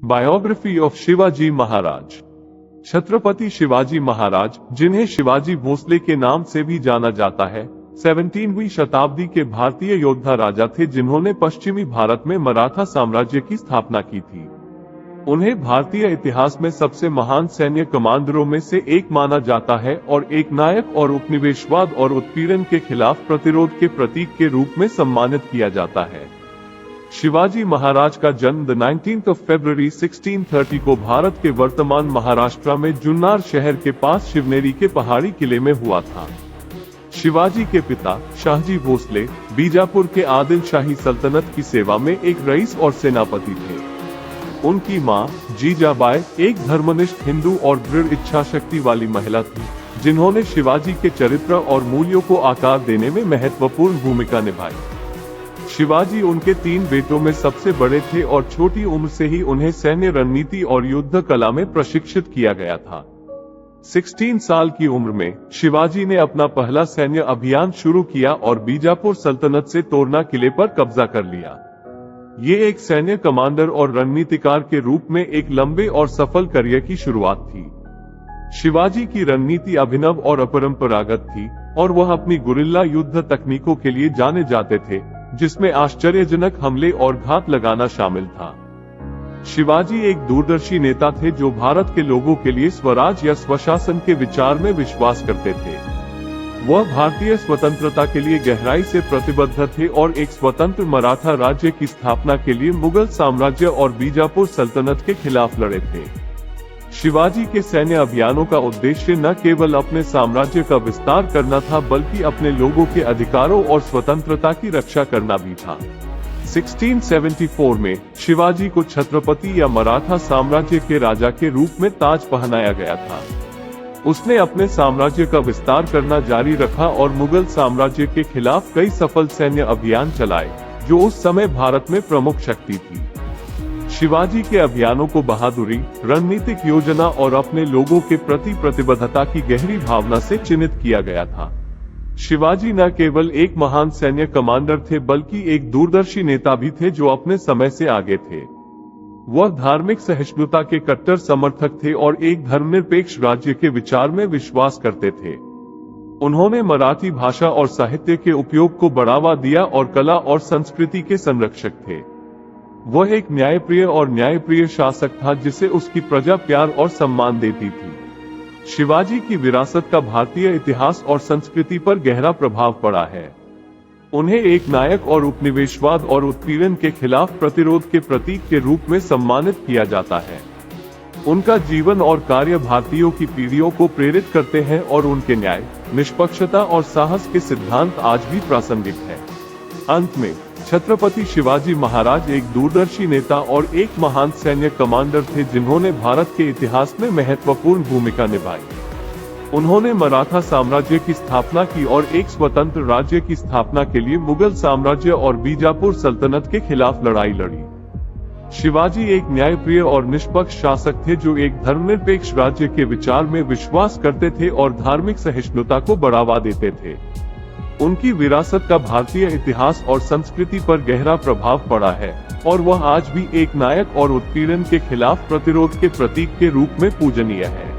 Biography of Shivaji Maharaj. Chhatrapati Shivaji Maharaj, जिन्हें शिवाजी भोसले के नाम से भी जाना जाता है, 17वीं शताब्दी के भारतीय योद्धा राजा थे जिन्होंने पश्चिमी भारत में मराठा साम्राज्य की स्थापना की थी। उन्हें भारतीय इतिहास में सबसे महान सैन्य कमांडरों में से एक माना जाता है और एक नायक और उपनिवेशवाद और उत्पीड़न के खिलाफ प्रतिरोध के प्रतीक के रूप में सम्मानित किया जाता है। शिवाजी महाराज का जन्म 19 फरवरी 1630 को भारत के वर्तमान महाराष्ट्र में जुन्नर शहर के पास शिवनेरी के पहाड़ी किले में हुआ था। शिवाजी के पिता शाहजी भोसले बीजापुर के आदिल शाही सल्तनत की सेवा में एक रईस और सेनापति थे। उनकी मां जीजाबाई एक धर्मनिष्ठ हिंदू और दृढ़ इच्छा शक्ति वाली महिला थी, जिन्होंने शिवाजी के चरित्र और मूल्यों को आकार देने में महत्वपूर्ण भूमिका निभाई। शिवाजी उनके 3 बेटों में सबसे बड़े थे और छोटी उम्र से ही उन्हें सैन्य रणनीति और युद्ध कला में प्रशिक्षित किया गया था। 16 साल की उम्र में शिवाजी ने अपना पहला सैन्य अभियान शुरू किया और बीजापुर सल्तनत से तोरना किले पर कब्जा कर लिया। ये एक सैन्य कमांडर और रणनीतिकार के रूप में एक लंबे और सफल करियर की शुरुआत थी। शिवाजी की रणनीति अभिनव और अपरंपरागत थी और वह अपनी गुरिल्ला युद्ध तकनीकों के लिए जाने जाते थे, जिसमें आश्चर्यजनक हमले और घात लगाना शामिल था। शिवाजी एक दूरदर्शी नेता थे जो भारत के लोगों के लिए स्वराज या स्वशासन के विचार में विश्वास करते थे। वह भारतीय स्वतंत्रता के लिए गहराई से प्रतिबद्ध थे और एक स्वतंत्र मराठा राज्य की स्थापना के लिए मुगल साम्राज्य और बीजापुर सल्तनत के खिलाफ लड़े थे। शिवाजी के सैन्य अभियानों का उद्देश्य न केवल अपने साम्राज्य का विस्तार करना था, बल्कि अपने लोगों के अधिकारों और स्वतंत्रता की रक्षा करना भी था। 1674 में शिवाजी को छत्रपति या मराठा साम्राज्य के राजा के रूप में ताज पहनाया गया था। उसने अपने साम्राज्य का विस्तार करना जारी रखा और मुगल साम्राज्य के खिलाफ कई सफल सैन्य अभियान चलाए, जो उस समय भारत में प्रमुख शक्ति थी। शिवाजी के अभियानों को बहादुरी, रणनीतिक योजना और अपने लोगों के प्रति प्रतिबद्धता की गहरी भावना से चिन्हित किया गया था। शिवाजी न केवल एक महान सैन्य कमांडर थे, बल्कि एक दूरदर्शी नेता भी थे जो अपने समय से आगे थे। वह धार्मिक सहिष्णुता के कट्टर समर्थक थे और एक धर्मनिरपेक्ष राज्य के विचार में विश्वास करते थे। उन्होंने मराठी भाषा और साहित्य के उपयोग को बढ़ावा दिया और कला और संस्कृति के संरक्षक थे। वह एक न्यायप्रिय शासक था जिसे उसकी प्रजा प्यार और सम्मान देती थी। शिवाजी की विरासत का भारतीय इतिहास और संस्कृति पर गहरा प्रभाव पड़ा है। उन्हें एक नायक और उपनिवेशवाद और उत्पीड़न के खिलाफ प्रतिरोध के प्रतीक के रूप में सम्मानित किया जाता है। उनका जीवन और कार्य भारतीयों की पीढ़ियों को प्रेरित करते हैं और उनके न्याय, निष्पक्षता और साहस के सिद्धांत आज भी प्रासंगिक हैं। अंत में छत्रपति शिवाजी महाराज एक दूरदर्शी नेता और एक महान सैन्य कमांडर थे जिन्होंने भारत के इतिहास में महत्वपूर्ण भूमिका निभाई। उन्होंने मराठा साम्राज्य की स्थापना की और एक स्वतंत्र राज्य की स्थापना के लिए मुगल साम्राज्य और बीजापुर सल्तनत के खिलाफ लड़ाई लड़ी। शिवाजी एक न्यायप्रिय और निष्पक्ष शासक थे जो एक धर्मनिरपेक्ष राज्य के विचार में विश्वास करते थे और धार्मिक सहिष्णुता को बढ़ावा देते थे। उनकी विरासत का भारतीय इतिहास और संस्कृति पर गहरा प्रभाव पड़ा है और वह आज भी एक नायक और उत्पीड़न के खिलाफ प्रतिरोध के प्रतीक के रूप में पूजनीय है।